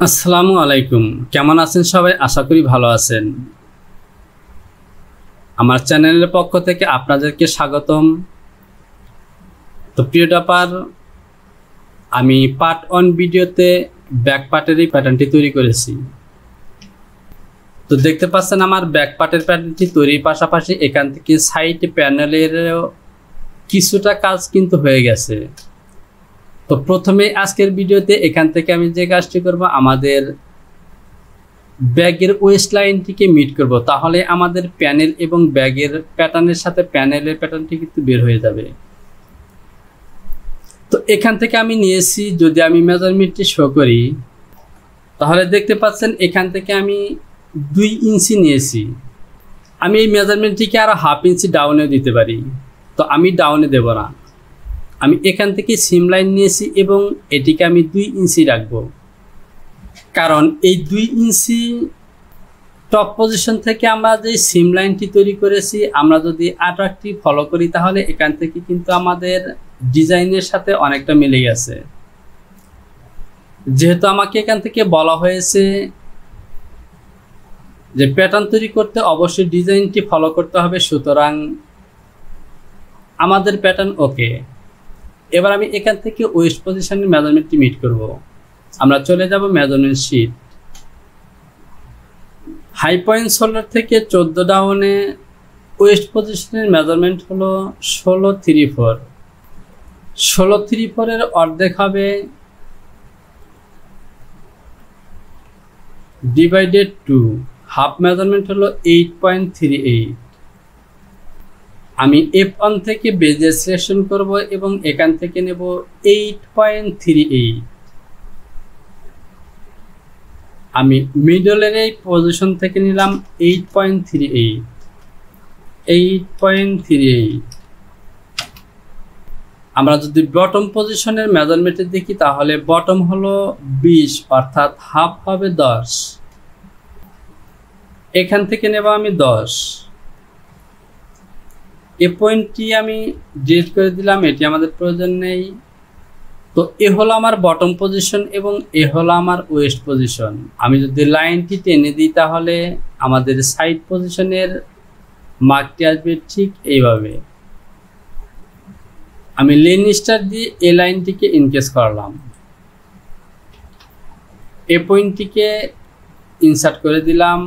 আসসালামু আলাইকুম। কেমন আছেন সবাই? আশা করি ভালো আছেন। আমার চ্যানেলের পক্ষ থেকে আপনাদেরকে স্বাগতম। তো প্রিয় টপার, আমি পার্ট 1 ভিডিওতে ব্যাক পার্টের এই প্যাটার্নটি তৈরি করেছি। তো দেখতে পাচ্ছেন আমার ব্যাক পার্টের প্যাটার্নটি তৈরির পাশাপাশি এখান থেকে সাইড প্যানেলের কিছুটা কাজ কিন্তু হয়ে গেছে। তো প্রথমে আজকের ভিডিওতে এখান থেকে আমি যে কাজটি করব, আমাদের ব্যাগের ওয়েস্ট লাইনটিকে মিট করব, তাহলে আমাদের প্যানেল এবং ব্যাগের প্যাটার্নের সাথে প্যানেলের প্যাটার্নটি কিন্তু বের হয়ে যাবে। তো এখান থেকে আমি নিয়েছি, যদি আমি মেজারমেন্টটি শো করি তাহলে দেখতে পাচ্ছেন এখান থেকে আমি 2 ইঞ্চি নিয়েছি। আমি এই মেজারমেন্টটিকে আরও হাফ ইঞ্চি ডাউনেও দিতে পারি, তো আমি ডাউনে দেব না। আমি এখান থেকে সিম লাইন নিয়েছি এবং এটিকে আমি 2 ইঞ্চি রাখবো, কারণ এই 2 ইঞ্চি টপ পজিশন থেকে আমরা যে সিম লাইনটি তৈরি করেছি, আমরা যদি আটটি ফলো করি তাহলে এখান থেকে কিন্তু আমাদের ডিজাইনের সাথে অনেকটা মিলে গেছে। যেহেতু আমাকে এখান থেকে বলা হয়েছে যে প্যাটার্ন তৈরি করতে অবশ্যই ডিজাইনটি ফলো করতে হবে, সুতরাং আমাদের প্যাটার্ন ওকে। এবার আমি এখান থেকে ওয়েস্ট পজিশনের মেজারমেন্টটি মিট করব। আমরা চলে যাব মেজারমেন্ট শিট। হাই পয়েন্ট 16 থেকে 14 ডাউনে ওয়েস্ট পজিশনের মেজারমেন্ট হলো 1634। 1634 এর অর্ধেক হবে ডিভাইডেড 2, হাফ মেজারমেন্ট হলো 8.38। আমি F1 থেকে বেজে সিলেকশন করব এবং এখান থেকে নেব 8.38। আমি মিডলের এই পজিশন থেকে নিলাম 8.38। আমরা যদি বটম পজিশনের মেজারমেন্টে দেখি তাহলে বটম হলো 20, অর্থাৎ হাফ হবে 10। এখান থেকে নেব আমি 10। এই পয়েন্টটি আমি ডিলিট করে দিলাম, এটি আমাদের প্রয়োজন নেই। তো এ হলো আমার বটম পজিশন এবং এ হলো আমার ওয়েস্ট পজিশন। আমি যদি লাইনটি টেনে দিই তাহলে আমাদের সাইড পজিশনের মার্কটি আসবে ঠিক এইভাবে। আমি লেন স্টার দিয়ে এই লাইনটিকে ইনকেস করলাম, এই পয়েন্টটিকে ইনসার্ট করে দিলাম,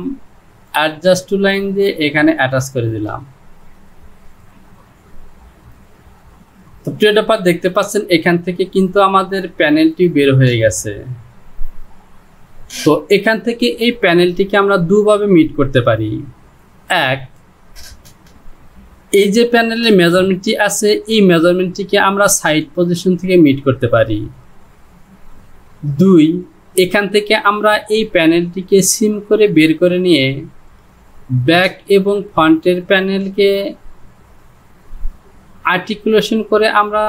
অ্যাডজাস্ট টু লাইন দিয়ে এখানে অ্যাটাচ করে দিলাম। তো প্রিয় টপার, দেখতে পাচ্ছেন এখান থেকে কিন্তু আমাদের প্যানেলটি বের হয়ে গেছে। তো এখান থেকে এই প্যানেলটিকে আমরা দুভাবে মিট করতে পারি। এক, এই যে প্যানেলের মেজারমেন্টটি আছে এই মেজারমেন্টটিকে আমরা সাইড পজিশন থেকে মিট করতে পারি। 2, এখান থেকে আমরা এই প্যানেলটিকে সিম করে বের করে নিয়ে ব্যাক এবং ফ্রন্টের প্যানেলকে আর্টিকুলেশন করে আমরা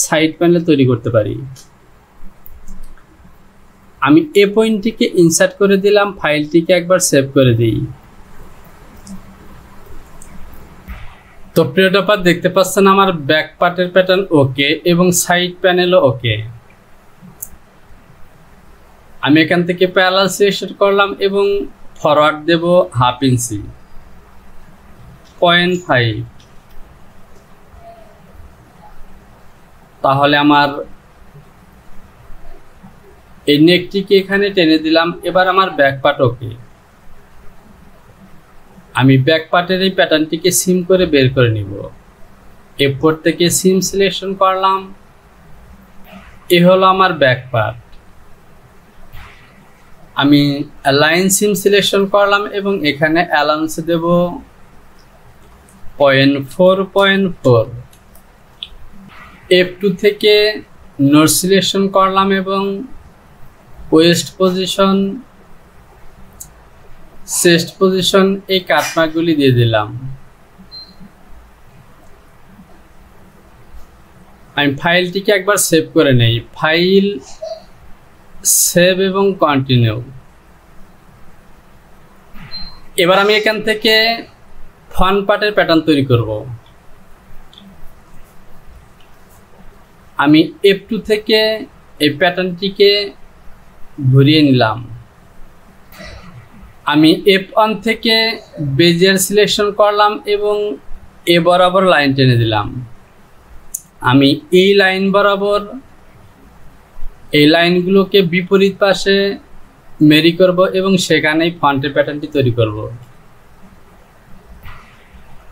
সাইড প্যানেল তৈরি করতে পারি। আমি এই পয়েন্টটিকে ইনসার্ট করে দিলাম, ফাইলটিকে একবার সেভ করে দিই। তো প্রিয় টপার, দেখতে পাচ্ছেন আমার ব্যাক পার্টের প্যাটার্ন ওকে এবং সাইড প্যানেলও ওকে। আমি এখান থেকে প্যারালাল সিলেকশন করলাম এবং ফরওয়ার্ড দেব হাফ ইঞ্চি, 0.5। তাহলে আমার এই নেকটিকে এখানে টেনে দিলাম। এবার আমার ব্যাক পার্ট ওকে। আমি ব্যাক পার্টের এই প্যাটার্নটিকে সিম করে বের করে নিব। F4 থেকে সিম সিলেকশন করলাম, এ হলো আমার ব্যাক পার্ট। আমি লাইন সিম সিলেকশন করলাম এবং এখানে অ্যালাউন্স দেব 0.4.4। F2 থেকে নোট সিলেকশন করলাম এবং ওয়েস্ট পজিশন, চেস্ট পজিশন এই কাটমার্কগুলি দিয়ে দিলাম। আমি ফাইলটিকে একবার সেভ করে নেই, ফাইল, সেভ এবং কন্টিনিউ। এবার আমি এখান থেকে ফ্রন্ট পার্টের প্যাটার্ন তৈরি করব। আমি F2 থেকে এই প্যাটার্নটিকে ঘুরিয়ে নিলাম। আমি F1 থেকে বেজিয়ার সিলেকশন করলাম এবং এ বরাবর লাইন টেনে দিলাম। আমি এই লাইন বরাবর এই লাইনগুলোকে বিপরীত পাশে মেরি করব এবং সেখানেই ফন্টের প্যাটার্নটি তৈরি করব।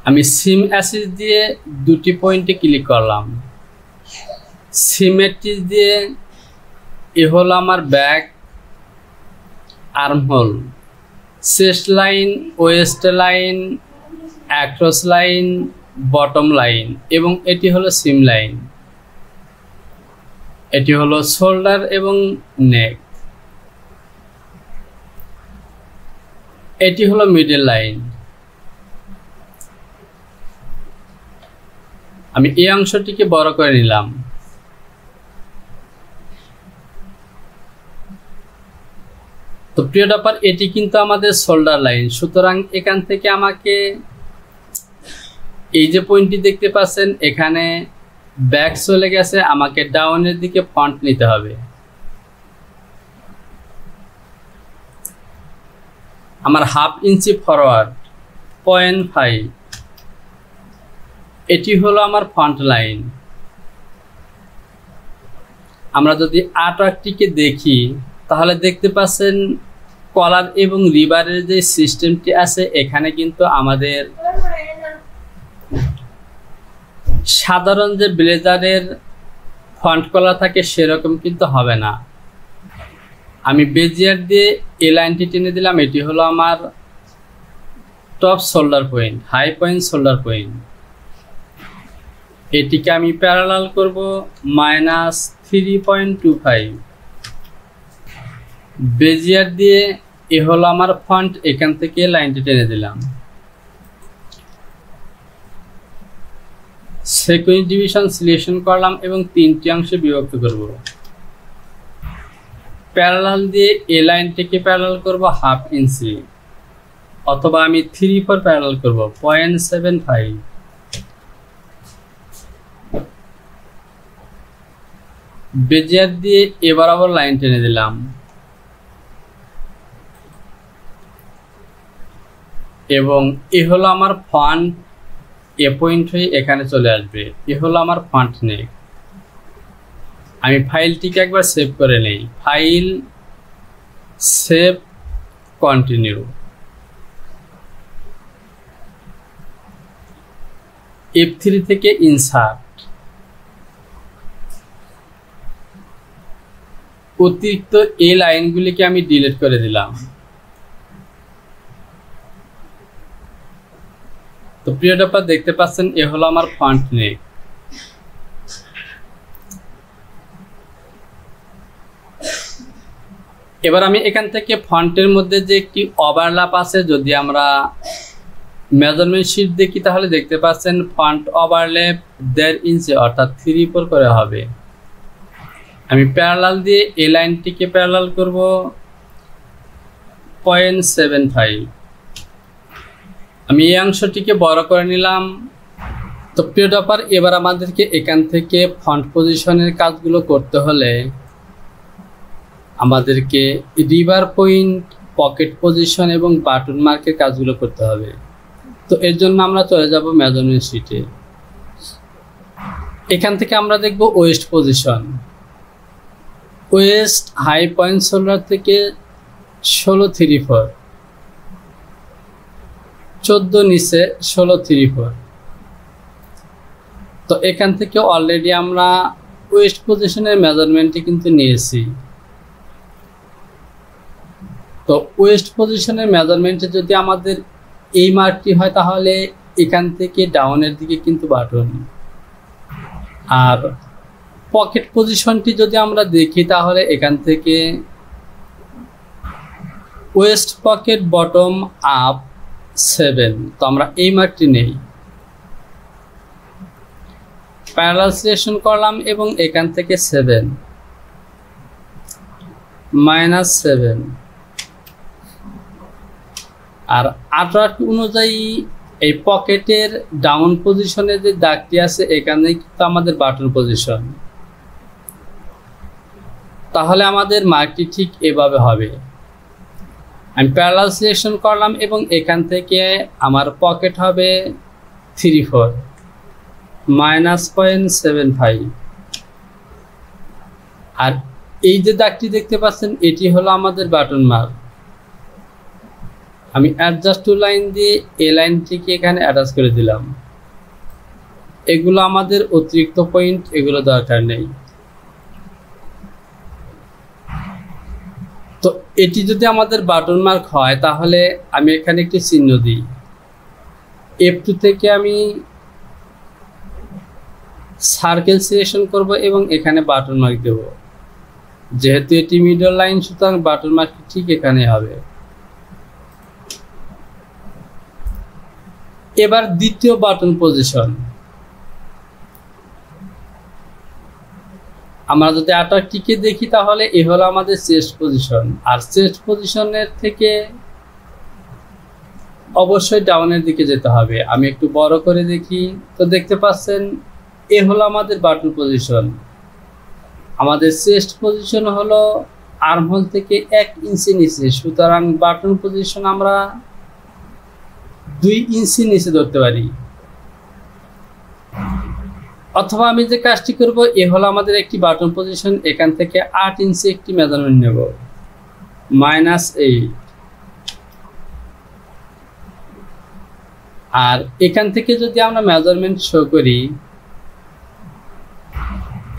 আমি সিম অ্যাসিস দিয়ে দুটি পয়েন্টে ক্লিক করলাম। সিমেট্রিক দিয়ে এ হলো আমার back armhole, chest line, West line, across line, bottom line এবং এটি হলো সিম লাইন। এটি হলো শোল্ডার এবং নেক। এটি হলো মিডল লাইন। আমি এই অংশটিকে বড় করে নিলাম। তো প্রিয় ডপার, এটি কিন্তু আমাদের শোল্ডার লাইন। সুতরাং এখান থেকে আমাকে এই যে পয়েন্টটি দেখতে পাচ্ছেন এখানে ব্যাক চলে গেছে, আমাকে ডাউনের দিকে ফন্ট নিতে হবে। আমার 1/2 ইঞ্চি ফরওয়ার্ড 0.5, এটি হলো আমার ফন্ট লাইন। আমরা যদি আর্টওয়ার্কটিকে দেখি তাহলে দেখতে পাচ্ছেন কলার এবং রিবারের যে সিস্টেমটি আছে এখানে কিন্তু আমাদের সাধারণ যে ব্লেজারের ফন্ট কলার থাকে সেরকম কিন্তু হবে না। আমি বেজিয়ার দিয়ে এই লাইনটি টেনে দিলাম। এটি হলো আমার top shoulder point, high point shoulder point. এটিকে আমি প্যারালাল করব -3.25। বেজিয়ার দিয়ে এ হলো আমার ফন্ট, এখান থেকে লাইনটি টেনে দিলাম। সিকোয়েন্স ডিভিশন সিলেকশন করলাম এবং 3টি অংশে বিভক্ত করব। প্যারালাল দিয়ে এই লাইনটিকে প্যারালাল করব 1/2 ইঞ্চি, অথবা আমি 3/4 প্যারালাল করব 0.75। বেজিয়ার দিয়ে এ বরাবর লাইন টেনে দিলাম এবং এ হলো আমার ফন্ট। এ পয়েন্ট হয়ে এখানে চলে আসবে। এ হলো আমার ফন্ট নেক। আমি ফাইলটিকে একবার সেভ করে নেই। File, save, continue. F3 থেকে ইনসার্ট। অতিরিক্ত এই লাইনগুলিকে আমি ডিলিট করে দিলাম। তো প্রিয় ডপার, দেখতে পাচ্ছেন এ হলো আমার ফন্ট নেক। এবার আমি এখান থেকে ফন্টের মধ্যে যে একটি ওভারল্যাপ আছে, যদি আমরা মেজারমেন্ট শিট দেখি তাহলে দেখতে পাচ্ছেন ফন্ট ওভারল্যাপ 1.5 ইঞ্চি অর্থাৎ 3/4 করে হবে। আমি প্যারালাল দিয়ে এই লাইনটিকে প্যারালাল করব 0.75। আমি এই অংশটিকে বড় করে নিলাম। তো প্রিয় ডপার, এবার আমাদেরকে এখান থেকে ফন্ট পজিশনের কাজগুলো করতে হলে আমাদেরকে রিবার পয়েন্ট, পকেট পজিশন এবং বাটন মার্কের কাজগুলো করতে হবে। তো এর জন্য আমরা চলে যাব মেজারমেন্ট শিটে। এখান থেকে আমরা দেখব waist position. Waist high point shoulder থেকে 16/3/4, 14 নিচে 16/3/4। তো এখান থেকে অলরেডি আমরা ওয়েস্ট পজিশনের মেজারমেন্টটি কিন্তু নিয়েছি। তো ওয়েস্ট পজিশনের মেজারমেন্টে যদি আমাদের এই মার্কটি হয় তাহলে এখান থেকে ডাউনের দিকে কিন্তু বাটন। আর পকেট পজিশনটি যদি আমরা দেখি তাহলে এখান থেকে ওয়েস্ট পকেট বটম আপ 7। তো আমরা এই মার্কটি নেই। প্যারালাল সিলেকশন করলাম এবং এখান থেকে 7 -7। আর আর্টওয়ার্ক অনুযায়ী এই পকেটের ডাউন পজিশনে যে দাগটি আছে এখানে কিন্তু আমাদের বাটন পজিশন। তাহলে আমাদের মার্কটি ঠিক এভাবে হবে। আমি প্যারালাল সিলেকশন করলাম এবং এখান থেকে আমার পকেট হবে 34 -0.75। আর এই যে দাগটি দেখতে পাচ্ছেন এটি হলো আমাদের বাটন মার্ক। আমি অ্যাডজাস্ট টু লাইন দিয়ে এই লাইনটিকে এখানে অ্যাটাচ করে দিলাম। এগুলো আমাদের অতিরিক্ত পয়েন্ট, এগুলো দরকার নেই। তো এটি যদি আমাদের বাটন মার্ক হয় তাহলে আমি এখানে একটি চিহ্ন দিই। F2 থেকে আমি সার্কেল সিলেকশন করব এবং এখানে বাটন মার্ক দেব। যেহেতু এটি মিডল লাইন সুতরাং বাটন মার্ক ঠিক এখানে হবে। এবার দ্বিতীয় বাটন পজিশন। আমরা যদি আটারটিকে দেখি তাহলে এ হলো আমাদের চেস্ট পজিশন। আর চেস্ট পজিশনের থেকে অবশ্যই ডাউনের দিকে যেতে হবে। আমি একটু বড় করে দেখি, তো দেখতে পাচ্ছেন এ হলো আমাদের বাটন পজিশন। আমাদের চেস্ট পজিশন হলো আর্মহোল থেকে 1 ইঞ্চি নিচে, সুতরাং বাটন পজিশন আমরা 2 ইঞ্চি নিচে ধরতে পারি। অথবা আমি যে কাজটি করব, এ হলো আমাদের একটি বাটন পজিশন, এখান থেকে 8 ইঞ্চি একটি মেজারমেন্ট নেব, -8। আর এখান থেকে যদি আমরা মেজারমেন্ট শো করি,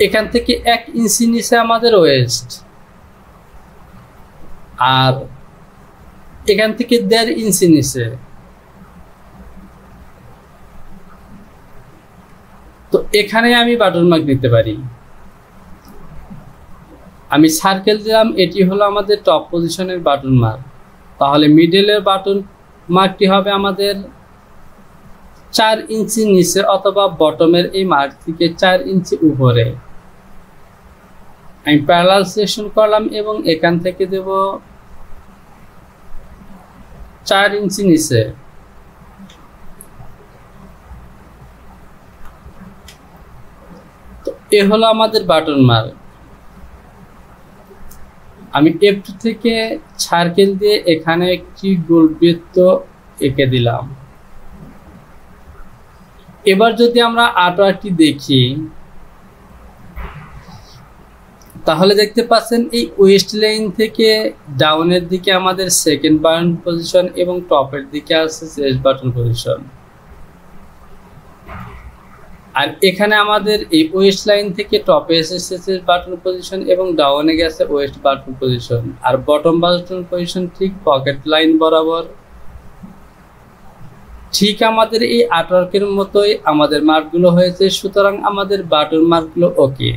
এখান থেকে 1 ইঞ্চি নিচে আমাদের ওয়েস্ট, আর এখান থেকে 1.5 ইঞ্চি নিচে। তো এখানে আমি বাটন মার্ক দিতে পারি। আমি সার্কেল দিলাম, এটি হলো আমাদের টপ পজিশনের বাটন মার্ক। তাহলে মিডলের বাটন মার্কটি হবে আমাদের 4 ইঞ্চি নিচে অথবা বটমের এই মার্ক থেকে 4 ইঞ্চি উপরে। আমি প্যারালাল সিলেকশন করলাম এবং এখান থেকে দেব 4 ইঞ্চি নিচে। তো এ হলো আমাদের বাটন মার্ক। আমি F2 থেকে সার্কেল দিয়ে এখানে একটি গোল বৃত্ত এঁকে দিলাম। এবার যদি আমরা আর্টওয়ার্কটি দেখি তাহলে দেখতে পাচ্ছেন এই ওয়েস্ট লাইন থেকে ডাউনের দিকে আমাদের সেকেন্ড বাটন পজিশন এবং টপের দিকে আছে চেস্ট বাটন পজিশন। আর এখানে আমাদের এই ওয়েস্ট লাইন থেকে টপে এসেছে চেস্ট বাটন পজিশন এবং ডাউনে গেছে ওয়েস্ট বাটন পজিশন। আর বটম বাটন পজিশন ঠিক পকেট লাইন বরাবর। ঠিক আমাদের এই আর্টওয়ার্কের মতোই আমাদের মার্কগুলো হয়েছে, সুতরাং আমাদের বাটন মার্কগুলো ওকে।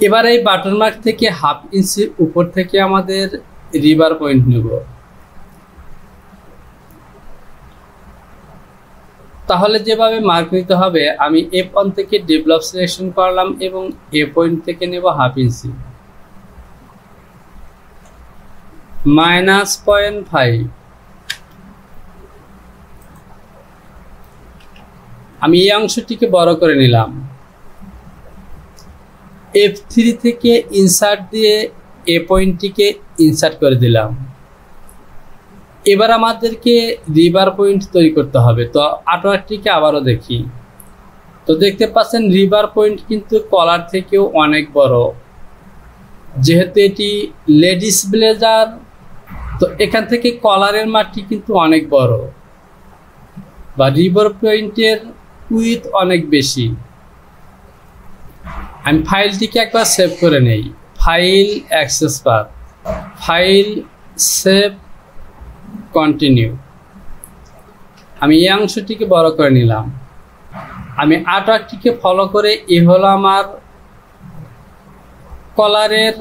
এবার এই বাটন মার্ক থেকে 1/2 ইঞ্চি উপর থেকে আমাদের রিভার পয়েন্ট নেব। তাহলে যেভাবে মার্ক নিতে হবে, আমি F1 থেকে ডেভেলপ সিলেকশন করলাম এবং এ পয়েন্ট থেকে নেব 1/2 ইঞ্চি, -0.5। আমি এই অংশটিকে বড় করে নিলাম। F3 থেকে ইনসার্ট দিয়ে এ পয়েন্টটিকে ইনসার্ট করে দিলাম। এবার আমাদেরকে রিভার পয়েন্ট তৈরি করতে হবে। তো আর্টওয়ার্কটিকে আবারও দেখি, তো দেখতে পাচ্ছেন রিভার পয়েন্ট কিন্তু কলার থেকেও অনেক বড়। যেহেতু এটি লেডিস ব্লেজার, তো এখান থেকে কলারের মাঠটি কিন্তু অনেক বড়, বা রিভার পয়েন্টের উইথ অনেক বেশি। আমি ফাইলটিকে একবার সেভ করে নেই। ফাইল, অ্যাক্সেস বার, ফাইল, সেভ, কন্টিনিউ। আমি এই অংশটিকে বড় করে নিলাম। আমি আর্টওয়ার্কটিকে ফলো করে এ হলো আমার কলারের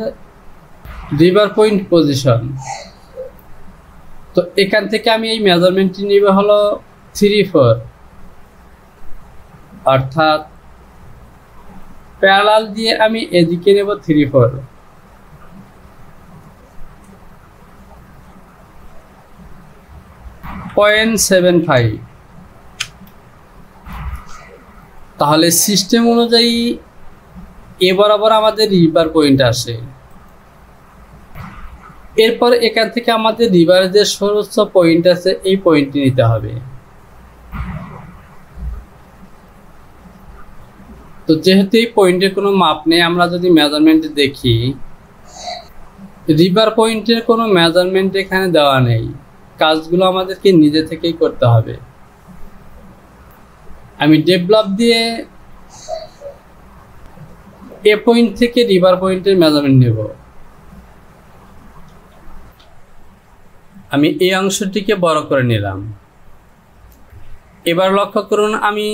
রিভার পয়েন্ট পজিশন। তো এখান থেকে আমি এই মেজারমেন্টটি নিব হলো 3-4, অর্থাৎ প্যারালাল দিয়ে আমি এদিকে নেব 3-4। .75। তাহলে সিস্টেম অনুযায়ী এ বরাবর আমাদের রিভার পয়েন্ট আসে। এরপর এখান থেকে আমাদের রিভারের যে সর্বোচ্চ পয়েন্ট আছে এই পয়েন্টটি নিতে হবে। তো যেহেতু এই পয়েন্টের কোনো মাপ নেই, আমরা যদি মেজারমেন্টে দেখি রিভার পয়েন্টের কোনো মেজারমেন্ট এখানে দেওয়া নেই, কাজগুলো আমাদেরকে নিজে থেকেই করতে হবে। আমি ডেভেলপ দিয়ে এ পয়েন্ট থেকে রিভার পয়েন্টের মেজারমেন্ট নেব। আমি এই অংশটিকে বড় করে নিলাম। এবার লক্ষ্য করুন আমি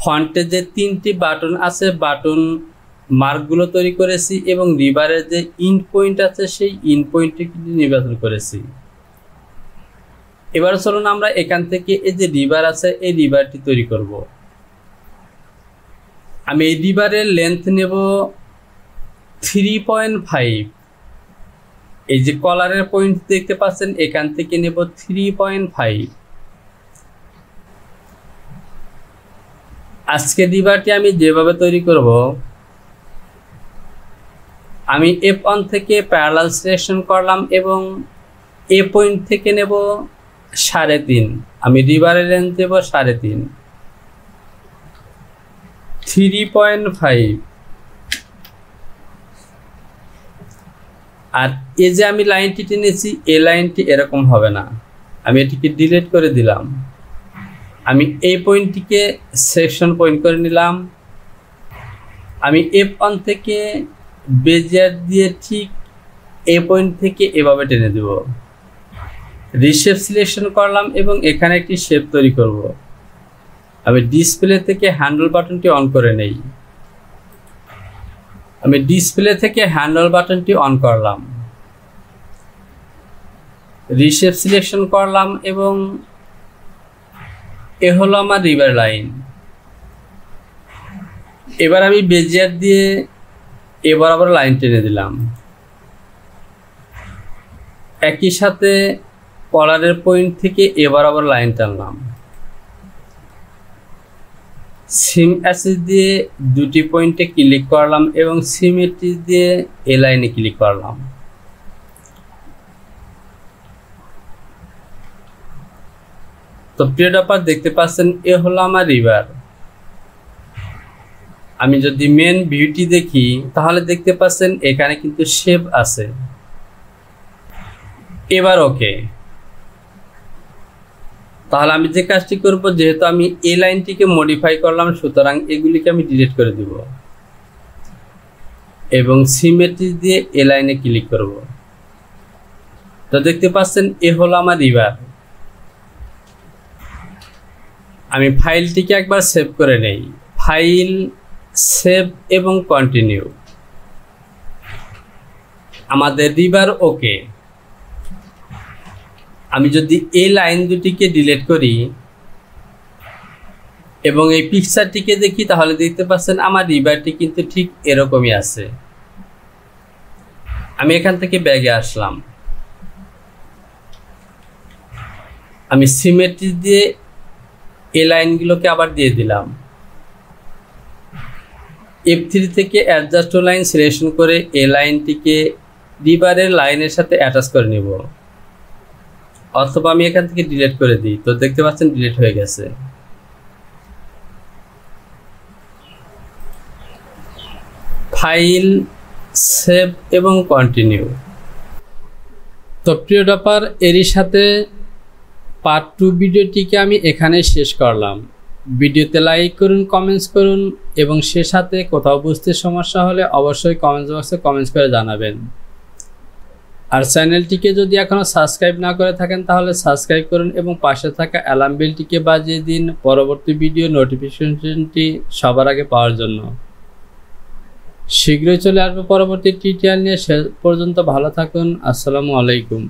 ফন্টে যে 3টি বাটন আছে বাটন মার্কগুলো তৈরি করেছি এবং রিভারের যে ইন্ড পয়েন্ট আছে সেই ইন্ড পয়েন্টটি কিন্তু নির্বাচন করেছি। এবার চলুন আমরা এখান থেকে এই যে রিভার আছে এই রিভারটি তৈরি করব। আমি এই রিভারের লেন্থ নেব 3.5। এই যে কলারের পয়েন্ট দেখতে পাচ্ছেন এখান থেকে নেব 3.5। আজকে রিভারটি আমি যেভাবে তৈরি করব, আমি F1 থেকে প্যারালাল সিলেকশন করলাম এবং এ পয়েন্ট থেকে নেব 3.5। আমি রিভারের লেন্থ দেব 3.5, 3.5। আর এই যে আমি লাইনটি টেনেছি এই লাইনটি এরকম হবে না, আমি এটিকে ডিলিট করে দিলাম। আমি এই পয়েন্টটিকে সেকশন পয়েন্ট করে নিলাম। আমি F1 থেকে বেজিয়ার দিয়ে ঠিক এই পয়েন্ট থেকে এভাবে টেনে দেব। রিশেপ সিলেকশন করলাম এবং এখানে একটি শেপ তৈরি করব। আমি ডিসপ্লে থেকে হ্যান্ডেল বাটনটি অন করে নেই। আমি ডিসপ্লে থেকে হ্যান্ডেল বাটনটি অন করলাম, রিশেপ সিলেকশন করলাম এবং এ হলো আমার রিভার লাইন। এবার আমি বেজিয়ার দিয়ে এবার আবার লাইন টেনে দিলাম। একই সাথে কলারের পয়েন্ট থেকে এবার আবার লাইন টানলাম। সিম অ্যাসিস দিয়ে দুটি পয়েন্টে ক্লিক করলাম এবং সিমেট্রি দিয়ে এ লাইনে ক্লিক করলাম। তো প্রিয় ডপার দেখতে পাচ্ছেন এ হলো আমার রিভার। আমি যদি মেন ভিউটি দেখি তাহলে দেখতে পাচ্ছেন এখানে কিন্তু শেপ আছে। এবার ওকে, তাহলে আমি যে কাজটি করব, যেহেতু আমি এই লাইনটিকে মডিফাই করলাম সুতরাং এগুলিকে আমি ডিলিট করে দিব এবং সিমেট্রি দিয়ে এ লাইনে ক্লিক করব। তো দেখতে পাচ্ছেন এ হলো আমার রিভার। আমি ফাইলটিকে একবার সেভ করে নেই, ফাইল, সেভ এবং কন্টিনিউ। আমাদের রিভার ওকে। আমি যদি এই লাইন দুটিকে ডিলিট করি এবং এই পিকচারটিকে দেখি তাহলে দেখতে পাচ্ছেন আমার রিভারটি কিন্তু ঠিক এরকমই আছে। আমি এখান থেকে ব্যাগে আসলাম, আমি সিমেট্রি দিয়ে এই লাইনগুলোকে আবার দিয়ে দিলাম। F3 থেকে অ্যাডজাস্ট টু লাইন সিলেকশন করে এই লাইনটিকে রিভারের লাইনের সাথে অ্যাটাচ করে নিব, অথবা আমি এখান থেকে ডিলিট করে দিই। তো দেখতে পাচ্ছেন ডিলিট হয়ে গেছে। ফাইল, সেভ এবং কন্টিনিউ। তো প্রিয় ডপার, এরই সাথে পার্ট 2 ভিডিওটিকে আমি এখানে শেষ করলাম। ভিডিওতে লাইক করুন, কমেন্টস করুন এবং সে সাথে কোথাও বুঝতে সমস্যা হলে অবশ্যই কমেন্টস বক্সে কমেন্টস করে জানাবেন। আর চ্যানেলটিকে যদি এখনও সাবস্ক্রাইব না করে থাকেন তাহলে সাবস্ক্রাইব করুন এবং পাশে থাকা অ্যালার্ম বেলটিকে বাজিয়ে দিন পরবর্তী ভিডিও নোটিফিকেশনটি সবার আগে পাওয়ার জন্য। শীঘ্রই চলে আসবে পরবর্তী টিউটোরিয়াল নিয়ে। সে পর্যন্ত ভালো থাকুন। আসসালামু আলাইকুম।